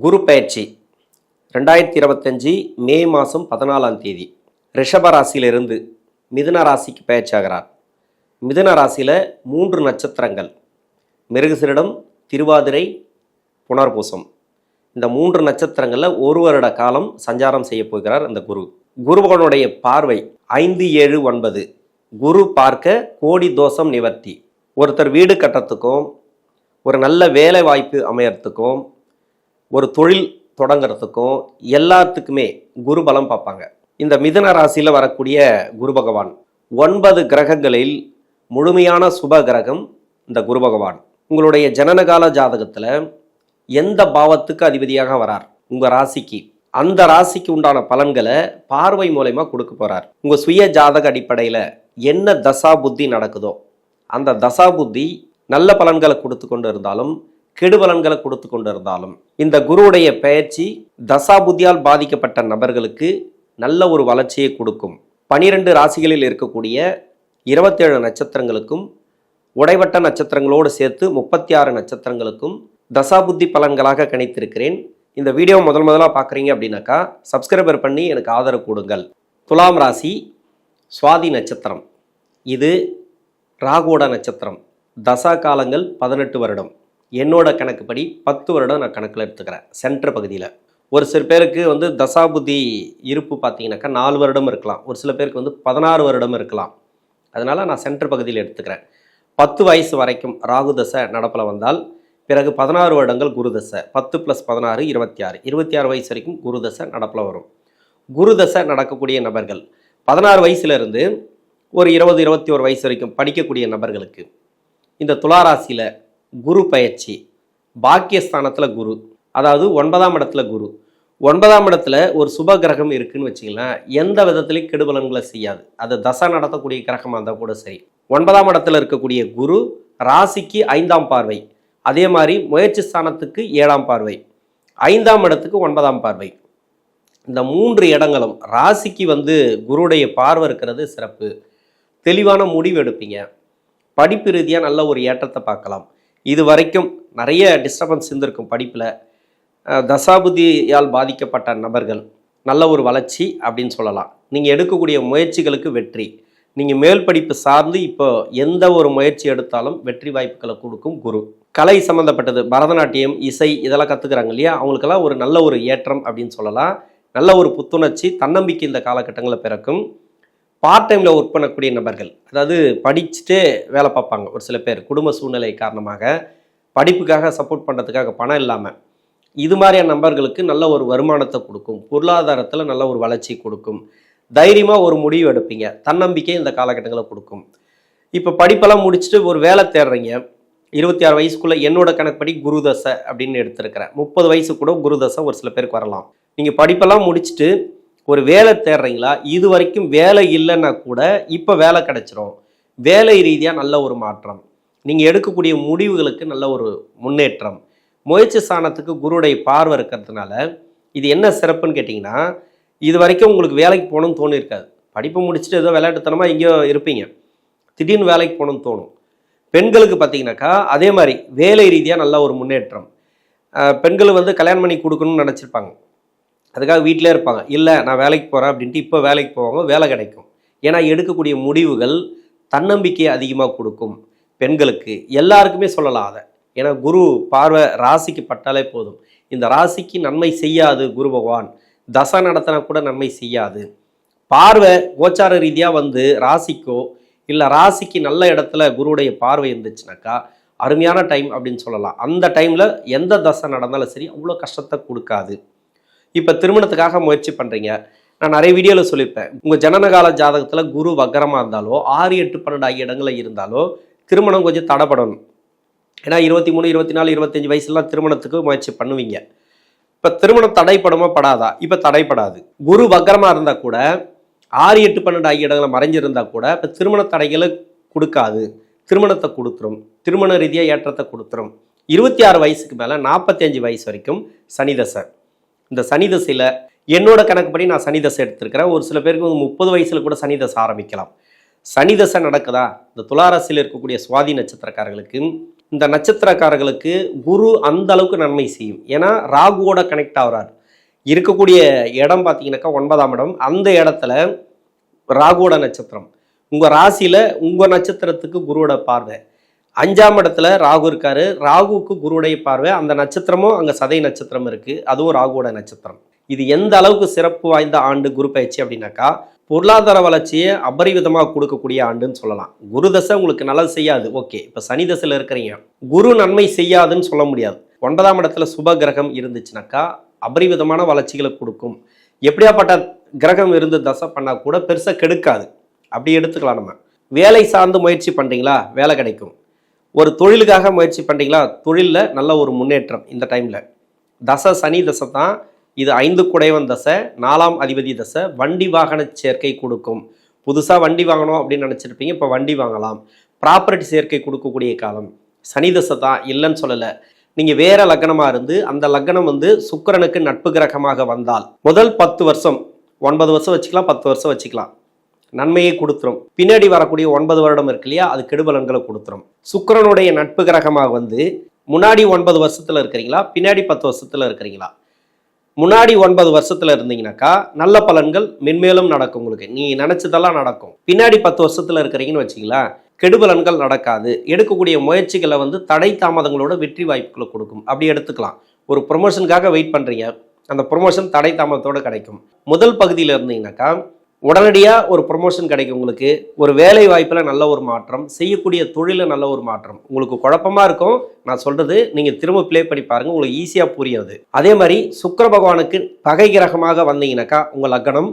குரு பயிற்சி 2025 மே மாதம் 14ஆம் தேதி ரிஷப ராசியிலிருந்து மிதுன ராசிக்கு பயிற்சி ஆகிறார். மிதுன ராசியில் 3 நட்சத்திரங்கள் மிருகசீரிடம், திருவாதிரை, புனர்பூசம். இந்த 3 நட்சத்திரங்களில் 1 வருட காலம் சஞ்சாரம் செய்ய போகிறார் அந்த குரு. குருபகனுடைய பார்வை 5, 7, 9. குரு பார்க்க கோடி தோஷம் நிவர்த்தி. ஒருத்தர் வீடு கட்டுறதுக்கும், ஒரு நல்ல வேலை வாய்ப்பு அமையறதுக்கும், ஒரு தொழில் தொடங்கிறதுக்கும் எல்லாத்துக்குமே குரு பலம் பார்ப்பாங்க. இந்த மிதுன ராசியில் வரக்கூடிய குரு பகவான் 9 கிரகங்களில் முழுமையான சுப கிரகம் இந்த குரு பகவான். உங்களுடைய ஜனனகால ஜாதகத்தில் எந்த பாவத்துக்கு அதிபதியாக வரார் உங்கள் ராசிக்கு, அந்த ராசிக்கு உண்டான பலன்களை பார்வை மூலமா கொடுக்க போறார். உங்கள் சுய ஜாதக அடிப்படையில் என்ன தசா புத்தி நடக்குதோ அந்த தசா புத்தி நல்ல பலன்களை கொடுத்து கொண்டு இருந்தாலும் கெடு பலன்களை கொடுத்து கொண்டு இருந்தாலும் இந்த குருவுடைய பெயர்ச்சி தசா புத்தியால் பாதிக்கப்பட்ட நபர்களுக்கு நல்ல ஒரு வளர்ச்சியை கொடுக்கும். 12 ராசிகளில் இருக்கக்கூடிய 27 நட்சத்திரங்களுக்கும் உடைவட்ட நட்சத்திரங்களோடு சேர்த்து 36 நட்சத்திரங்களுக்கும் தசாபுத்தி பலன்களாக கணித்திருக்கிறேன். இந்த வீடியோ முதலாக பார்க்குறீங்க அப்படின்னாக்கா சப்ஸ்கிரைபர் பண்ணி எனக்கு ஆதரவு கொடுங்கள். துலாம் ராசி சுவாதி நட்சத்திரம், இது ராகுவோட நட்சத்திரம். தசா காலங்கள் 18 வருடம். என்னோட கணக்குப்படி 10 வருடம் நான் கணக்கில் எடுத்துக்கிறேன். சென்டர் பகுதியில் ஒரு சில பேருக்கு தசாபுத்தி இருப்பு பார்த்தீங்கன்னாக்கா 4 வருடம் இருக்கலாம், ஒரு சில பேருக்கு 16 வருடம் இருக்கலாம். அதனால் நான் சென்டர் பகுதியில் எடுத்துக்கிறேன். 10 வயசு வரைக்கும் ராகு தசை நடப்பில் வந்தால் பிறகு 16 வருடங்கள் குரு தசை, 10 + 16 26 வயசு வரைக்கும் குரு தசை நடப்பில் வரும். குரு தசை நடக்கக்கூடிய நபர்கள் 16 வயசுலேருந்து ஒரு 20, 21 வயசு வரைக்கும் படிக்கக்கூடிய நபர்களுக்கு இந்த துளாராசியில் குரு பயிற்சி பாக்கியஸ்தானத்தில் குரு, அதாவது 9ஆம் இடத்துல குரு. 9ஆம் இடத்துல ஒரு சுப கிரகம் இருக்குன்னு வச்சிங்களேன், எந்த விதத்துலையும் கெடுபலன்களை செய்யாது. அது தசை நடத்தக்கூடிய கிரகமாக இருந்தால் கூட சரி. 9ஆம் இடத்துல இருக்கக்கூடிய குரு ராசிக்கு 5ஆம் பார்வை, அதே மாதிரி முயற்சி ஸ்தானத்துக்கு 7ஆம் பார்வை, 5ஆம் இடத்துக்கு 9ஆம் பார்வை. இந்த 3 இடங்களும் ராசிக்கு குருடைய பார்வை இருக்கிறது சிறப்பு. தெளிவான முடிவு எடுப்பீங்க. படிப்பு ரீதியாக நல்ல ஒரு ஏற்றத்தை பார்க்கலாம். இது வரைக்கும் நிறைய டிஸ்டர்பன்ஸ் இருந்திருக்கும் படிப்பில். தசாபுதியால் பாதிக்கப்பட்ட நபர்கள் நல்ல ஒரு வளர்ச்சி அப்படின்னு சொல்லலாம். நீங்கள் எடுக்கக்கூடிய முயற்சிகளுக்கு வெற்றி. நீங்கள் மேல் படிப்பு சார்ந்து இப்போ எந்த ஒரு முயற்சி எடுத்தாலும் வெற்றி வாய்ப்புகளை கொடுக்கும் குரு. கலை சம்மந்தப்பட்டது, பரதநாட்டியம், இசை இதெல்லாம் கற்றுக்குறாங்க இல்லையா, அவங்களுக்கெல்லாம் ஒரு நல்ல ஒரு ஏற்றம் அப்படின்னு சொல்லலாம். நல்ல ஒரு புத்துணர்ச்சி, தன்னம்பிக்கை இந்த காலகட்டங்களில் பிறக்கும். பார்ட் டைமில் ஒர்க் பண்ணக்கூடிய நபர்கள், அதாவது படிச்சுட்டே வேலை பார்ப்பாங்க ஒரு சில பேர், குடும்ப சூழ்நிலை காரணமாக படிப்புக்காக சப்போர்ட் பண்ணுறதுக்காக பணம் இல்லாமல், இது மாதிரியான நபர்களுக்கு நல்ல ஒரு வருமானத்தை கொடுக்கும். பொருளாதாரத்தில் நல்ல ஒரு வளர்ச்சி கொடுக்கும். தைரியமாக ஒரு முடிவு எடுப்பீங்க. தன்னம்பிக்கை இந்த காலகட்டங்களில் கொடுக்கும். இப்போ படிப்பெல்லாம் முடிச்சுட்டு ஒரு வேலை தேடுறீங்க. 26 வயசுக்குள்ளே என்னோட கணக்குப்படி குரு தசை அப்படின்னு எடுத்திருக்கிறேன். 30 வயசு கூட குரு தசை ஒரு சில பேருக்கு வரலாம். நீங்கள் படிப்பெல்லாம் முடிச்சுட்டு ஒரு வேலை தேடுறீங்களா, இது வரைக்கும் வேலை இல்லைன்னா கூட இப்போ வேலை கிடைச்சிரும். வேலை ரீதியாக நல்ல ஒரு மாற்றம். நீங்கள் எடுக்கக்கூடிய முடிவுகளுக்கு நல்ல ஒரு முன்னேற்றம். முயற்சி ஸ்தானத்துக்கு குருடைய பார்வை இருக்கிறதுனால இது என்ன சிறப்புன்னு கேட்டிங்கன்னா, இது வரைக்கும் உங்களுக்கு வேலைக்கு போகணும்னு தோணிருக்காது. படிப்பு முடிச்சுட்டு ஏதோ விளையாட்டுத்தனமாக எங்கேயோ இருப்பீங்க, திடீர்னு வேலைக்கு போகணும்னு தோணும். பெண்களுக்கு பார்த்தீங்கன்னாக்கா அதே மாதிரி வேலை ரீதியாக நல்ல ஒரு முன்னேற்றம். பெண்கள் கல்யாணம் பண்ணி கொடுக்கணும்னு நினச்சிருப்பாங்க, அதுக்காக வீட்டிலே இருப்பாங்க. இல்லை நான் வேலைக்கு போகிறேன் அப்படின்ட்டு இப்போ வேலைக்கு போவாங்க, வேலை கிடைக்கும். ஏன்னா எடுக்கக்கூடிய முடிவுகள் தன்னம்பிக்கையை அதிகமாக கொடுக்கும். பெண்களுக்கு எல்லாருக்குமே சொல்லலாம் அதை. ஏன்னா குரு பார்வை ராசிக்கு பட்டாலே போதும். இந்த ராசிக்கு நன்மை செய்யாது குரு பகவான், தசை நடத்தினா கூட நன்மை செய்யாது. பார்வை கோச்சார ரீதியாக ராசிக்கோ இல்லை ராசிக்கு நல்ல இடத்துல குருவுடைய பார்வை இருந்துச்சுனாக்கா அருமையான டைம் அப்படின்னு சொல்லலாம். அந்த டைமில் எந்த தசை நடந்தாலும் சரி அவ்வளோ கஷ்டத்தை கொடுக்காது. இப்போ திருமணத்துக்காக முயற்சி பண்ணுறீங்க, நான் நிறைய வீடியோவில் சொல்லியிருப்பேன். உங்கள் ஜனனகால ஜாதகத்தில் குரு வக்கரமாக இருந்தாலோ 6, 8, 12 ஆகிய இடங்களில் இருந்தாலோ திருமணம் கொஞ்சம் தடைப்படணும். ஏன்னா 23, 24, 25 வயசுலாம் திருமணத்துக்கு முயற்சி பண்ணுவீங்க. இப்போ திருமணம் தடைப்படுமா படாதா? இப்போ தடைப்படாது. குரு வக்கரமாக இருந்தால் கூட 6, 8, 12 ஆகிய இடங்களை மறைஞ்சிருந்தால் கூட இப்போ திருமண தடைகளை கொடுக்காது, திருமணத்தை கொடுத்துரும். திருமண ரீதியாக ஏற்றத்தை கொடுத்துரும். 26 வயசுக்கு மேலே 45 வயசு வரைக்கும் சனி தசை. இந்த சனி தசையில் என்னோட கணக்குப்படி நான் சனி தசை எடுத்திருக்கிறேன். ஒரு சில பேருக்கு 30 வயசில் கூட சனி தசை ஆரம்பிக்கலாம். சனி தசை நடக்குதா? இந்த துளாராசியில் இருக்கக்கூடிய சுவாதி நட்சத்திரக்காரர்களுக்கு இந்த நட்சத்திரக்காரர்களுக்கு குரு அந்த அளவுக்கு நன்மை செய்யும். ஏன்னா ராகுவோட கனெக்ட் ஆகிறார். இருக்கக்கூடிய இடம் பார்த்தீங்கன்னாக்கா 9ஆம் இடம். அந்த இடத்துல ராகுவோட நட்சத்திரம் உங்கள் ராசியில் உங்கள் நட்சத்திரத்துக்கு குருவோட பார்வை. 5ஆம் இடத்துல ராகு இருக்காரு. ராகுவுக்கு குருவுடைய பார்வை. அந்த நட்சத்திரமும் அங்கே சதய நட்சத்திரம் இருக்குது. அதுவும் ராகுவோட நட்சத்திரம். இது எந்த அளவுக்கு சிறப்பு வாய்ந்த ஆண்டு குரு பயிற்சி அப்படின்னாக்கா பொருளாதார வளர்ச்சியை அபரிவிதமாக கொடுக்கக்கூடிய ஆண்டுன்னு சொல்லலாம். குரு தசை உங்களுக்கு நல்லது செய்யாது, ஓகே. இப்போ சனி தசையில் இருக்கிறீங்க, குரு நன்மை செய்யாதுன்னு சொல்ல முடியாது. 9ஆம் இடத்துல சுப கிரகம் இருந்துச்சுனாக்கா அபரிவிதமான வளர்ச்சிகளை கொடுக்கும். எப்படியாப்பட்ட கிரகம் இருந்து தசை பண்ணால் கூட பெருசாக கெடுக்காது, அப்படி எடுத்துக்கலாம். நம்ம வேலை சார்ந்து முயற்சி பண்ணுறீங்களா, வேலை கிடைக்கும். ஒரு தொழிலுக்காக முயற்சி பண்ணுறீங்களா, தொழிலில் நல்ல ஒரு முன்னேற்றம். இந்த டைமில் தசை சனி தசை தான் இது. 5 குடைவன் தசை, 4ஆம் அதிபதி தசை. வண்டி வாகன சேர்க்கை கொடுக்கும். புதுசாக வண்டி வாங்கணும் அப்படின்னு நினச்சிருப்பீங்க, இப்போ வண்டி வாங்கலாம். ப்ராப்பர்ட்டி சேர்க்கை கொடுக்கக்கூடிய காலம். சனி தசை தான், இல்லைன்னு சொல்லலை. நீங்கள் வேற லக்னமாக இருந்து அந்த லக்னம் சுக்கிரனுக்கு நட்பு கிரகமாக வந்தால் முதல் 10 வருஷம், 9 வருஷம் வச்சுக்கலாம், 10 வருஷம் வச்சுக்கலாம், நன்மையை கொடுத்துரும். பின்னாடி வரக்கூடிய 9 வருடம் இருக்கு இல்லையா, அது கெடுபலன்களை கொடுத்துரும். சுக்கிரனுடைய நட்பு கிரகமாக முன்னாடி 9 வருஷத்தில் இருக்கிறீங்களா, பின்னாடி 10 வருஷத்தில் இருக்கிறீங்களா? முன்னாடி 9 வருஷத்துல இருந்தீங்கன்னாக்கா நல்ல பலன்கள் மென்மேலும் நடக்கும். உங்களுக்கு நீ நினைச்சதெல்லாம் நடக்கும். பின்னாடி 10 வருஷத்துல இருக்கிறீங்கன்னு வச்சுங்களா, கெடுபலன்கள் நடக்காது. எடுக்கக்கூடிய முயற்சிகளை தடை தாமதங்களோட வெற்றி வாய்ப்புகளை கொடுக்கும். அப்படி எடுத்துக்கலாம். ஒரு ப்ரொமோஷனுக்காக வெயிட் பண்றீங்க, அந்த ப்ரொமோஷன் தடை தாமதத்தோட கிடைக்கும். முதல் பகுதியில் இருந்தீங்கன்னாக்கா உடனடியாக ஒரு ப்ரொமோஷன் கிடைக்கும். உங்களுக்கு ஒரு வேலை வாய்ப்பில் நல்ல ஒரு மாற்றம், செய்யக்கூடிய தொழிலில் நல்ல ஒரு மாற்றம். உங்களுக்கு குழப்பமாக இருக்கும் நான் சொல்கிறது, நீங்கள் திரும்ப ப்ளே பண்ணி பாருங்கள், உங்களுக்கு ஈஸியாக புரியாது. அதே மாதிரி சுக்கிர பகவானுக்கு பகை கிரகமாக வந்தீங்கன்னாக்கா உங்கள் லக்னம்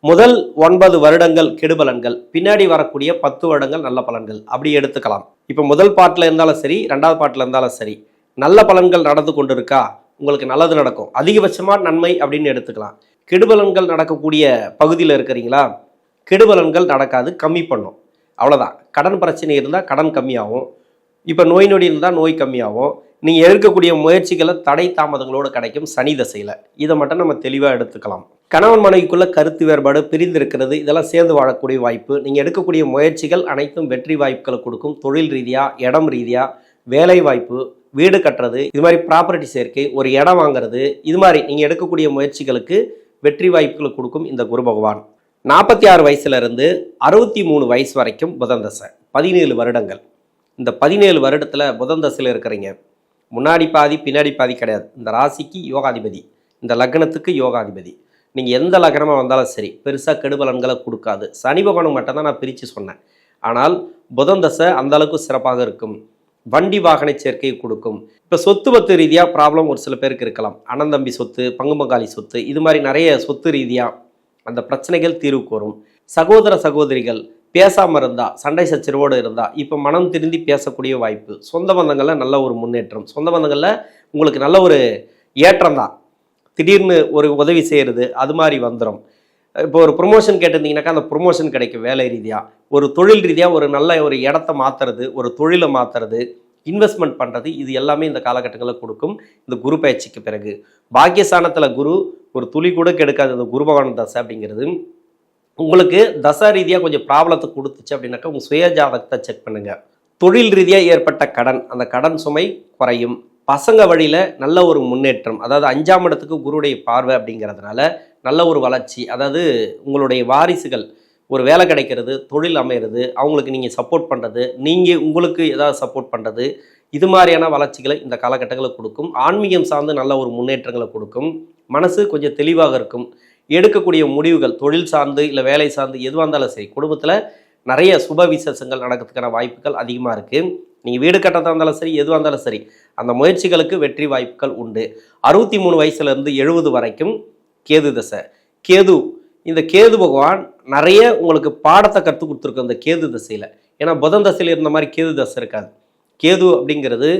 முதல் 9 வருடங்கள் கெடுபலன்கள், பின்னாடி வரக்கூடிய 10 வருடங்கள் நல்ல பலன்கள், அப்படி எடுத்துக்கலாம். இப்போ முதல் பாட்டில் இருந்தாலும் சரி, 2வது பாட்டில் இருந்தாலும் சரி, நல்ல பலன்கள் நடந்து கொண்டு இருக்கா, உங்களுக்கு நல்லது நடக்கும். அதிகபட்சமாக நன்மை அப்படின்னு எடுத்துக்கலாம். கெடுபலன்கள் நடக்கக்கூடிய பகுதியில் இருக்கிறீங்களா, கெடுபலன்கள் நடக்காது, கம்மி பண்ணும், அவ்வளோதான். கடன் பிரச்சனை இருந்தால் கடன் கம்மியாகும். இப்போ நோய் நொடி இருந்தால் நோய் கம்மியாகும். நீங்கள் எடுக்கக்கூடிய முயற்சிகளை தடை தாமதங்களோடு கிடைக்கும் சனி தசையில். இதை மட்டும் நம்ம தெளிவாக எடுத்துக்கலாம். கணவன் மனைவிக்குள்ள கருத்து வேறுபாடு, பிரிந்திருக்கிறது, இதெல்லாம் சேர்ந்து வாழக்கூடிய வாய்ப்பு. நீங்கள் எடுக்கக்கூடிய முயற்சிகள் அனைத்தும் வெற்றி வாய்ப்புகளை கொடுக்கும். தொழில் ரீதியாக, இடம் ரீதியாக, வேலை வாய்ப்பு, வீடு கட்டுறது, இது மாதிரி ப்ராப்பர்ட்டி சேர்க்கை, ஒரு இடம் வாங்குறது, இது மாதிரி நீங்கள் எடுக்கக்கூடிய முயற்சிகளுக்கு வெற்றி வாய்ப்புகளை கொடுக்கும் இந்த குரு பகவான். 46 வயசுலேருந்து 63 வயசு வரைக்கும் புதன் தசை, 17 வருடங்கள். இந்த 17 வருடத்தில் புதன் தசையில் இருக்கிறீங்க. முன்னாடி பாதி பின்னாடி பாதி கிடையாது. இந்த ராசிக்கு யோகாதிபதி, இந்த லக்னத்துக்கு யோகாதிபதி. நீங்கள் எந்த லக்னமாக வந்தாலும் சரி பெருசாக கெடுபலன்களை கொடுக்காது. சனி பகவானுக்கு மட்டும்தான் நான் பிரித்து சொன்னேன். ஆனால் புதன் தசை அந்தளவுக்கு சிறப்பாக இருக்கும். வண்டி வாகன சேர்க்கையை கொடுக்கும். இப்போ சொத்து பத்து ரீதியாக ப்ராப்ளம் ஒரு சில பேருக்கு இருக்கலாம். அனந்தம்பி சொத்து, பங்கு பங்காளி சொத்து, இது மாதிரி நிறைய சொத்து ரீதியாக அந்த பிரச்சனைகள் தீர்வுக்கு வரும். சகோதர சகோதரிகள் பேசாமல் இருந்தால், சண்டை சச்சரவோடு இருந்தால் இப்போ மனம் திருந்தி பேசக்கூடிய வாய்ப்பு. சொந்த பந்தங்களில் நல்ல ஒரு முன்னேற்றம். சொந்த பந்தங்களில் உங்களுக்கு நல்ல ஒரு ஏற்றம் தான். திடீர்னு ஒரு உதவி செய்கிறது அது மாதிரி வந்துடும். இப்போ ஒரு ப்ரொமோஷன் கேட்டிருந்தீங்கன்னாக்கா அந்த ப்ரொமோஷன் கிடைக்கும். வேலை ரீதியாக, ஒரு தொழில் ரீதியாக ஒரு நல்ல ஒரு இடத்த மாற்றுறது, ஒரு தொழிலை மாற்றுறது, இன்வெஸ்ட்மெண்ட் பண்ணுறது, இது எல்லாமே இந்த காலகட்டங்களில் கொடுக்கும். இந்த குரு பயிற்சிக்கு பிறகு பாக்கியஸ்தானத்தில் குரு ஒரு துளி கூட கெடுக்காது. இந்த குரு பகவான் தசை அப்படிங்கிறது உங்களுக்கு தசா ரீதியாக கொஞ்சம் ப்ராப்ளத்தை கொடுத்துச்சு அப்படின்னாக்கா உங்கள் சுய ஜாதகத்தை செக் பண்ணுங்கள். தொழில் ரீதியாக ஏற்பட்ட கடன், அந்த கடன் சுமை குறையும். பசங்க வழியில் நல்ல ஒரு முன்னேற்றம், அதாவது 5ஆம் இடத்துக்கு குருவுடைய பார்வை அப்படிங்கிறதுனால நல்ல ஒரு வளர்ச்சி. அதாவது உங்களுடைய வாரிசுகள் ஒரு வேலை கிடைக்கிறது, தொழில் அமைகிறது, அவங்களுக்கு நீங்கள் சப்போர்ட் பண்ணுறது, நீங்கள் உங்களுக்கு ஏதாவது சப்போர்ட் பண்ணுறது, இது மாதிரியான வளர்ச்சிகளை இந்த காலகட்டங்களில் கொடுக்கும். ஆன்மீகம் சார்ந்து நல்ல ஒரு முன்னேற்றங்களை கொடுக்கும். மனசு கொஞ்சம் தெளிவாக இருக்கும். எடுக்கக்கூடிய முடிவுகள் தொழில் சார்ந்து இல்லை வேலை சார்ந்து எதுவாக இருந்தாலும் சரி, குடும்பத்தில் நிறைய சுப விசேஷங்கள் நடக்கிறதுக்கான வாய்ப்புகள் அதிகமாக இருக்குது. நீங்கள் வீடு கட்டதாக இருந்தாலும் சரி, எதுவாக இருந்தாலும் சரி, அந்த முயற்சிகளுக்கு வெற்றி வாய்ப்புகள் உண்டு. 63 வயசுலேருந்து 70 வரைக்கும் கேது தசை. கேது, இந்த கேது பகவான் நிறைய உங்களுக்கு பாடத்தை கற்றுக் கொடுத்துருக்கோம் இந்த கேது தசையில். ஏன்னா புதன் தசையில் இருந்த மாதிரி கேது தசை இருக்காது. கேது அப்படிங்கிறது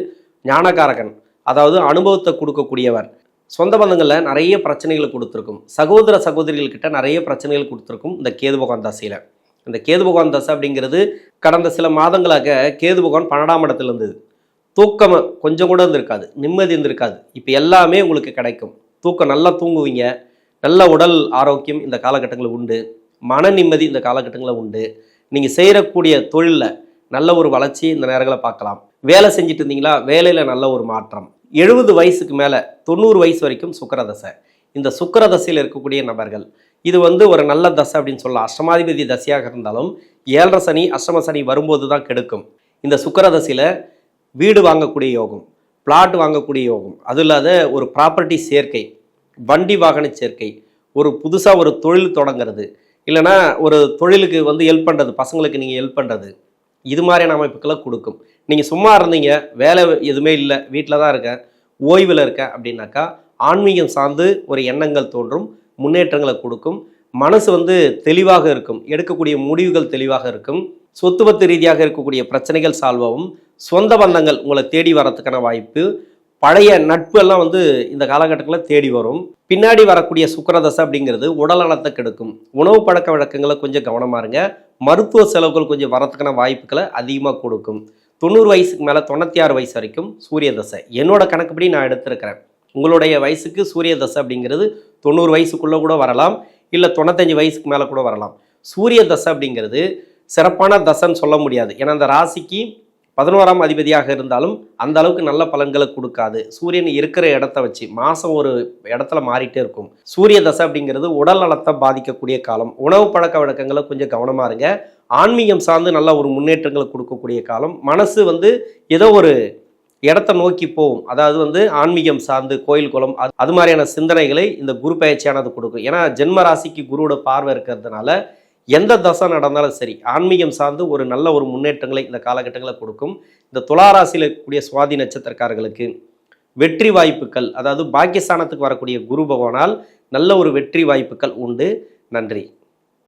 ஞானகாரகன், அதாவது அனுபவத்தை கொடுக்கக்கூடியவர். சொந்த பந்தங்களில் நிறைய பிரச்சனைகளை கொடுத்துருக்கும். சகோதர சகோதரிகள்கிட்ட நிறைய பிரச்சனைகள் கொடுத்துருக்கும் இந்த கேது பகவான் தசையில். இந்த கேது பகவான் தசை அப்படிங்கிறது கடந்த சில மாதங்களாக கேது பகவான் 12ஆம் இடத்துல இருந்தது. தூக்கம் கொஞ்சம் கூட இருந்திருக்காது, நிம்மதி இருந்திருக்காது. இப்போ எல்லாமே உங்களுக்கு கிடைக்கும். தூக்கம் நல்லா தூங்குவீங்க, நல்ல உடல் ஆரோக்கியம் இந்த காலகட்டங்களில் உண்டு. மன நிம்மதி இந்த காலகட்டங்களில் உண்டு. நீங்கள் செய்யக்கூடிய தொழிலில் நல்ல ஒரு வளர்ச்சி இந்த நேரங்களில் பார்க்கலாம். வேலை செஞ்சுட்டு இருந்தீங்களா, வேலையில் நல்ல ஒரு மாற்றம். 70 வயசுக்கு மேலே 90 வயசு வரைக்கும் சுக்கிரதசை. இந்த சுக்கிரதசையில் இருக்கக்கூடிய நபர்கள் இது ஒரு நல்ல தசை அப்படின்னு சொல்லலாம். அஷ்டமாதிபதி தசையாக இருந்தாலும் 7.5 சனி அஷ்டம சனி வரும்போது தான் கெடுக்கும். இந்த சுக்கிரதசையில் வீடு வாங்கக்கூடிய யோகம், பிளாட் வாங்கக்கூடிய யோகம், அது இல்லாத ஒரு ப்ராப்பர்ட்டி சேர்க்கை, வண்டி வாகன சேர்க்கை, ஒரு புதுசாக ஒரு தொழில் தொடங்கிறது, இல்லைனா ஒரு தொழிலுக்கு ஹெல்ப் பண்ணுறது, பசங்களுக்கு நீங்கள் ஹெல்ப் பண்ணுறது, இது மாதிரியான அமைப்புகளை கொடுக்கும். நீங்கள் சும்மா இருந்தீங்க, வேலை எதுவுமே இல்லை, வீட்டில் தான் இருக்கேன், ஓய்வில் இருக்கேன் அப்படின்னாக்கா ஆன்மீகம் சார்ந்து ஒரு எண்ணங்கள் தோன்றும், முன்னேற்றங்களை கொடுக்கும். மனசு தெளிவாக இருக்கும், எடுக்கக்கூடிய முடிவுகள் தெளிவாக இருக்கும். சொத்து பத்து ரீதியாக இருக்கக்கூடிய பிரச்சனைகள் சால்வ் ஆகும். சொந்த பந்தங்கள் உங்களை தேடி வரத்துக்கான வாய்ப்பு, பழைய நட்பு எல்லாம் இந்த காலகட்டத்தில் தேடி வரும். பின்னாடி வரக்கூடிய சுக்கிரதசை அப்படிங்கிறது உடல் நலத்தை கெடுக்கும். உணவு பழக்க வழக்கங்களை கொஞ்சம் கவனமாக இருங்க. மருத்துவ செலவுகள் கொஞ்சம் வரத்துக்கான வாய்ப்புகளை அதிகமாக கொடுக்கும். 90 வயசுக்கு மேலே 96 வயசு வரைக்கும் சூரிய தசை. என்னோட கணக்குப்படி நான் எடுத்திருக்கிறேன். உங்களுடைய வயசுக்கு சூரிய தசை அப்படிங்கிறது 90 வயசுக்குள்ளே கூட வரலாம், இல்லை 95 வயசுக்கு மேலே கூட வரலாம். சூரிய தசை அப்படிங்கிறது சிறப்பான தசைன்னு சொல்ல முடியாது. ஏன்னா அந்த ராசிக்கு 11ஆம் அதிபதியாக இருந்தாலும் அந்த அளவுக்கு நல்ல பலன்களை கொடுக்காது. சூரியன் இருக்கிற இடத்த வச்சு மாதம் ஒரு இடத்துல மாறிட்டே இருக்கும். சூரிய தசை அப்படிங்கிறது உடல் நலத்தை பாதிக்கக்கூடிய காலம். உணவு பழக்க வழக்கங்களை கொஞ்சம் கவனமாக இருங்க. ஆன்மீகம் சார்ந்து நல்ல ஒரு முன்னேற்றங்களை கொடுக்கக்கூடிய காலம். மனசு ஏதோ ஒரு இடத்த நோக்கி போகும். அதாவது ஆன்மீகம் சார்ந்து கோயில் குளம் அது மாதிரியான சிந்தனைகளை இந்த குரு பயிற்சியானது கொடுக்கும். ஏன்னா ஜென்ம ராசிக்கு குருவோட பார்வை இருக்கிறதுனால எந்த தசை நடந்தாலும் சரி ஆன்மீகம் சார்ந்து ஒரு நல்ல ஒரு முன்னேற்றங்களை இந்த காலகட்டங்களில் கொடுக்கும். இந்த துளாராசியில் இருக்கக்கூடிய சுவாதி நட்சத்திரக்காரர்களுக்கு வெற்றி வாய்ப்புகள், அதாவது பாக்கியஸ்தானத்துக்கு வரக்கூடிய குரு பகவானால் நல்ல ஒரு வெற்றி வாய்ப்புகள் உண்டு. நன்றி.